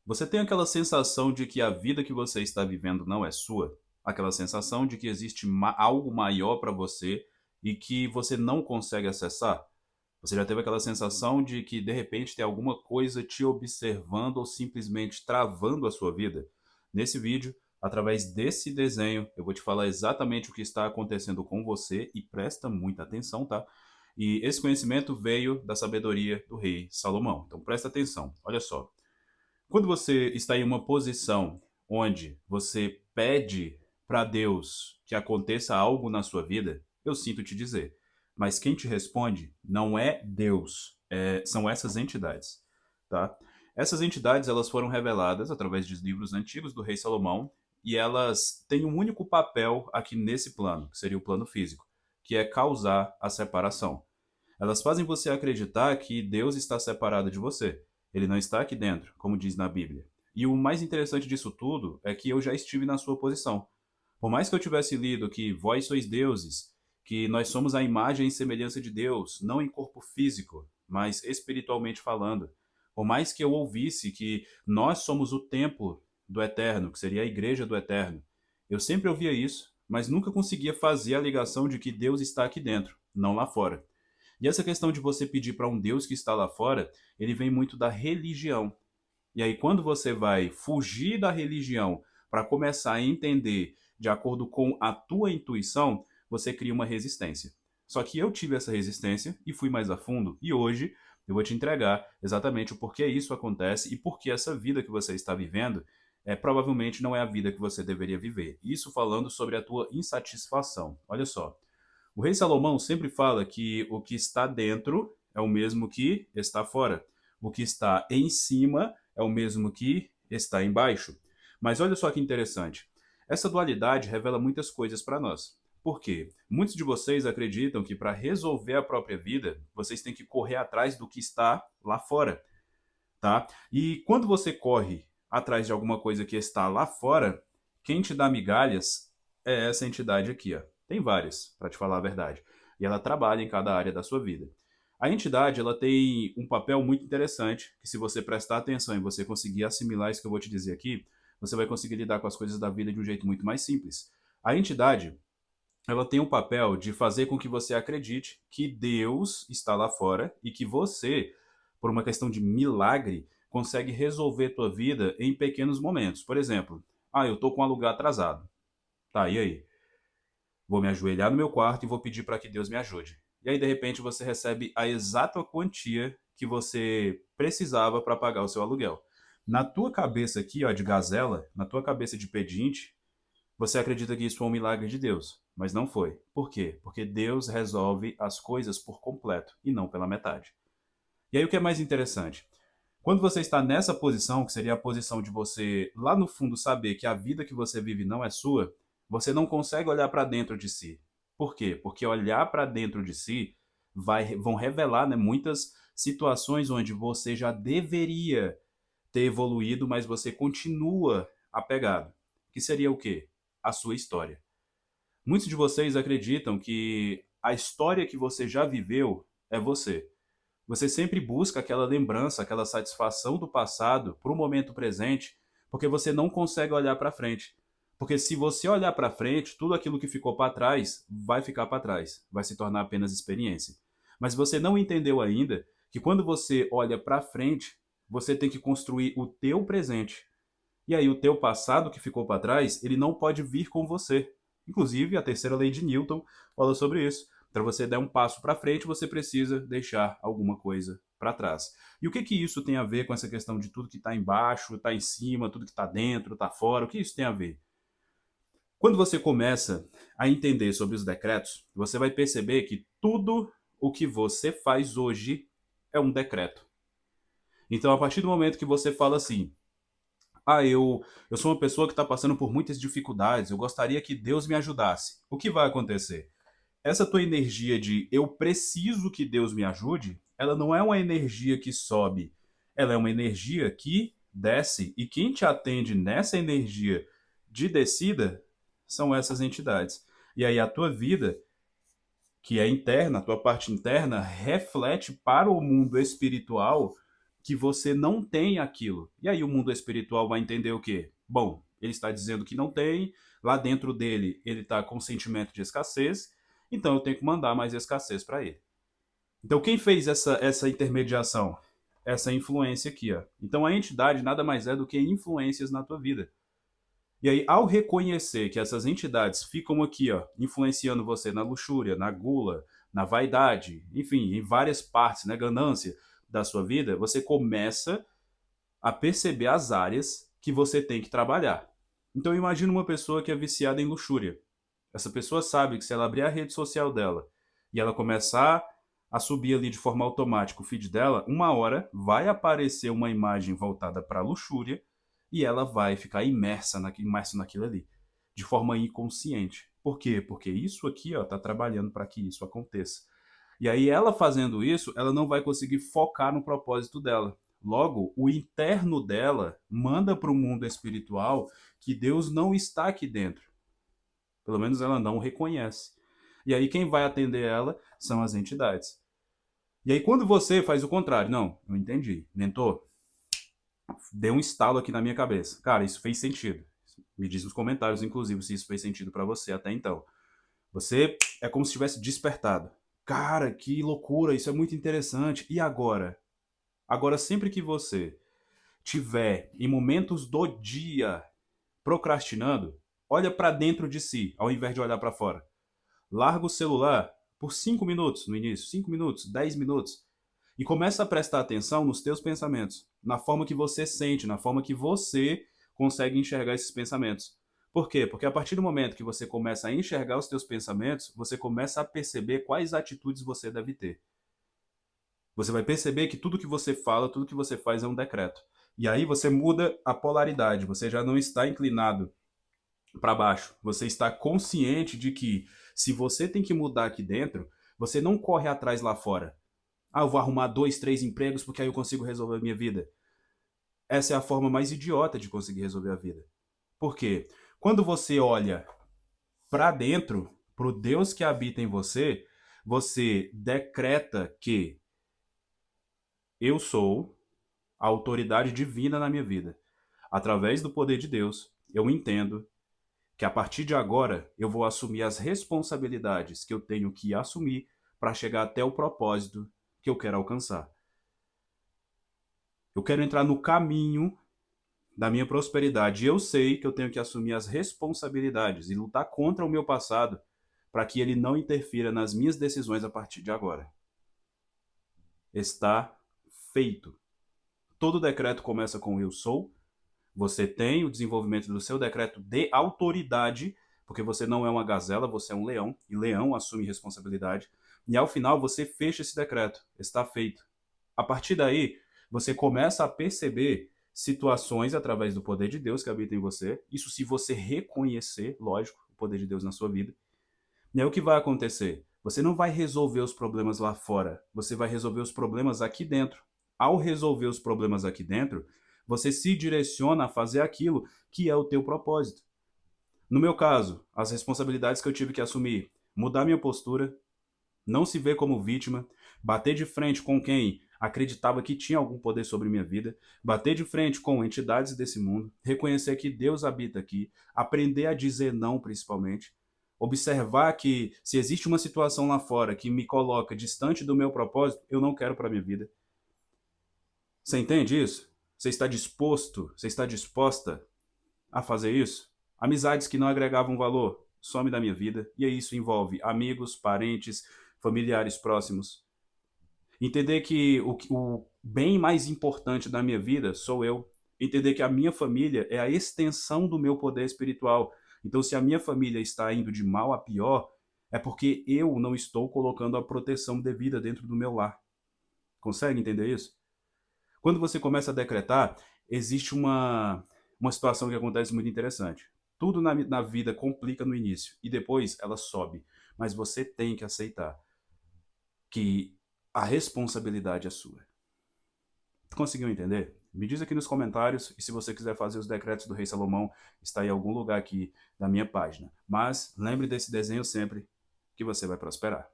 Você tem aquela sensação de que a vida que você está vivendo não é sua? Aquela sensação de que existe algo maior para você e que você não consegue acessar? Você já teve aquela sensação de que de repente tem alguma coisa te observando ou simplesmente travando a sua vida? Nesse vídeo, através desse desenho, eu vou te falar exatamente o que está acontecendo com você e presta muita atenção, tá? E esse conhecimento veio da sabedoria do rei Salomão. Então presta atenção. Olha só. Quando você está em uma posição onde você pede para Deus que aconteça algo na sua vida, eu sinto te dizer, mas quem te responde não é Deus, são essas entidades, tá? Essas entidades elas foram reveladas através dos livros antigos do rei Salomão e elas têm um único papel aqui nesse plano, que seria o plano físico, que é causar a separação. Elas fazem você acreditar que Deus está separado de você. Ele não está aqui dentro, como diz na Bíblia. E o mais interessante disso tudo é que eu já estive na sua posição. Por mais que eu tivesse lido que vós sois deuses, que nós somos a imagem e semelhança de Deus, não em corpo físico, mas espiritualmente falando. Por mais que eu ouvisse que nós somos o templo do Eterno, que seria a igreja do Eterno, eu sempre ouvia isso, mas nunca conseguia fazer a ligação de que Deus está aqui dentro, não lá fora. E essa questão de você pedir para um Deus que está lá fora, ele vem muito da religião. E aí, quando você vai fugir da religião para começar a entender de acordo com a tua intuição, você cria uma resistência. Só que eu tive essa resistência e fui mais a fundo, e hoje eu vou te entregar exatamente o porquê isso acontece e por que essa vida que você está vivendo provavelmente não é a vida que você deveria viver. Isso falando sobre a tua insatisfação. Olha só, o rei Salomão sempre fala que o que está dentro é o mesmo que está fora. O que está em cima é o mesmo que está embaixo. Mas olha só que interessante. Essa dualidade revela muitas coisas para nós. Por quê? Muitos de vocês acreditam que para resolver a própria vida, vocês têm que correr atrás do que está lá fora, tá? E quando você corre atrás de alguma coisa que está lá fora, quem te dá migalhas é essa entidade aqui, ó. Tem várias, para te falar a verdade. E ela trabalha em cada área da sua vida. A entidade, ela tem um papel muito interessante, que se você prestar atenção e você conseguir assimilar isso que eu vou te dizer aqui, você vai conseguir lidar com as coisas da vida de um jeito muito mais simples. A entidade, ela tem o papel de fazer com que você acredite que Deus está lá fora e que você, por uma questão de milagre, consegue resolver tua vida em pequenos momentos. Por exemplo, eu tô com um aluguel atrasado. Tá, e aí? Vou me ajoelhar no meu quarto e vou pedir para que Deus me ajude. E aí, de repente, você recebe a exata quantia que você precisava para pagar o seu aluguel. Na tua cabeça aqui, ó, de gazela, na tua cabeça de pedinte, você acredita que isso foi um milagre de Deus, mas não foi. Por quê? Porque Deus resolve as coisas por completo e não pela metade. E aí o que é mais interessante? Quando você está nessa posição, que seria a posição de você lá no fundo saber que a vida que você vive não é sua, você não consegue olhar para dentro de si. Por quê? Porque olhar para dentro de si vão revelar, né, muitas situações onde você já deveria ter evoluído, mas você continua apegado. Que seria o quê? A sua história. Muitos de vocês acreditam que a história que você já viveu é você. Você sempre busca aquela lembrança, aquela satisfação do passado para o momento presente, porque você não consegue olhar para frente. Porque se você olhar para frente, tudo aquilo que ficou para trás vai ficar para trás, vai se tornar apenas experiência. Mas você não entendeu ainda que quando você olha para frente, você tem que construir o teu presente. E aí o teu passado que ficou para trás, ele não pode vir com você. Inclusive, a terceira lei de Newton fala sobre isso. Para você dar um passo para frente, você precisa deixar alguma coisa para trás. E o que que isso tem a ver com essa questão de tudo que está embaixo, está em cima, tudo que está dentro, está fora? O que isso tem a ver? Quando você começa a entender sobre os decretos, você vai perceber que tudo o que você faz hoje é um decreto. Então, a partir do momento que você fala assim, eu sou uma pessoa que está passando por muitas dificuldades, eu gostaria que Deus me ajudasse. O que vai acontecer? Essa tua energia de eu preciso que Deus me ajude, ela não é uma energia que sobe, ela é uma energia que desce. E quem te atende nessa energia de descida são essas entidades. E aí a tua vida, que é interna, a tua parte interna, reflete para o mundo espiritual que você não tem aquilo. E aí o mundo espiritual vai entender o quê? Bom, ele está dizendo que não tem, lá dentro dele ele está com sentimento de escassez, então eu tenho que mandar mais escassez para ele. Então quem fez essa intermediação? Essa influência aqui, ó. Então a entidade nada mais é do que influências na tua vida. E aí, ao reconhecer que essas entidades ficam aqui, ó, influenciando você na luxúria, na gula, na vaidade, enfim, em várias partes, né, ganância da sua vida, você começa a perceber as áreas que você tem que trabalhar. Então, imagina uma pessoa que é viciada em luxúria. Essa pessoa sabe que se ela abrir a rede social dela e ela começar a subir ali de forma automática o feed dela, uma hora vai aparecer uma imagem voltada para a luxúria e ela vai ficar imersa naquilo ali, de forma inconsciente. Por quê? Porque isso aqui está trabalhando para que isso aconteça. E aí ela fazendo isso, ela não vai conseguir focar no propósito dela. Logo, o interno dela manda para o mundo espiritual que Deus não está aqui dentro. Pelo menos ela não o reconhece. E aí quem vai atender ela são as entidades. E aí quando você faz o contrário, não, eu entendi, mentor, deu um estalo aqui na minha cabeça. Cara, isso fez sentido. Me diz nos comentários, inclusive, se isso fez sentido para você até então. Você é como se tivesse despertado. Cara, que loucura, isso é muito interessante. E agora? Agora, sempre que você tiver em momentos do dia procrastinando, olha para dentro de si, ao invés de olhar para fora. Larga o celular por 5 minutos no início, 5 minutos, 10 minutos, e começa a prestar atenção nos teus pensamentos, na forma que você sente, na forma que você consegue enxergar esses pensamentos. Por quê? Porque a partir do momento que você começa a enxergar os teus pensamentos, você começa a perceber quais atitudes você deve ter. Você vai perceber que tudo que você fala, tudo que você faz é um decreto. E aí você muda a polaridade, você já não está inclinado para baixo. Você está consciente de que se você tem que mudar aqui dentro, você não corre atrás lá fora. Ah, eu vou arrumar 2, 3 empregos porque aí eu consigo resolver a minha vida. Essa é a forma mais idiota de conseguir resolver a vida. Por quê? Quando você olha para dentro, para o Deus que habita em você, você decreta que eu sou a autoridade divina na minha vida. Através do poder de Deus, eu entendo que a partir de agora eu vou assumir as responsabilidades que eu tenho que assumir para chegar até o propósito que eu quero alcançar. Eu quero entrar no caminho da minha prosperidade. E eu sei que eu tenho que assumir as responsabilidades e lutar contra o meu passado para que ele não interfira nas minhas decisões a partir de agora. Está feito. Todo decreto começa com eu sou. Você tem o desenvolvimento do seu decreto de autoridade, porque você não é uma gazela, você é um leão, e leão assume responsabilidade. E ao final você fecha esse decreto. Está feito. A partir daí, você começa a perceber situações através do poder de Deus que habita em você. Isso se você reconhecer, lógico, o poder de Deus na sua vida. E aí o que vai acontecer? Você não vai resolver os problemas lá fora, você vai resolver os problemas aqui dentro. Ao resolver os problemas aqui dentro, você se direciona a fazer aquilo que é o teu propósito. No meu caso, as responsabilidades que eu tive que assumir, mudar minha postura, não se ver como vítima, bater de frente com quem acreditava que tinha algum poder sobre minha vida, bater de frente com entidades desse mundo, reconhecer que Deus habita aqui, aprender a dizer não principalmente, observar que se existe uma situação lá fora que me coloca distante do meu propósito, eu não quero para minha vida. Você entende isso? Você está disposto, você está disposta a fazer isso? Amizades que não agregavam valor, some da minha vida. E isso envolve amigos, parentes, familiares próximos. Entender que o bem mais importante da minha vida sou eu. Entender que a minha família é a extensão do meu poder espiritual. Então, se a minha família está indo de mal a pior, é porque eu não estou colocando a proteção devida dentro do meu lar. Consegue entender isso? Quando você começa a decretar, existe uma situação que acontece muito interessante. Tudo na vida complica no início e depois ela sobe. Mas você tem que aceitar que a responsabilidade é sua. Conseguiu entender? Me diz aqui nos comentários e se você quiser fazer os decretos do Rei Salomão, está em algum lugar aqui da minha página. Mas lembre desse desenho sempre que você vai prosperar.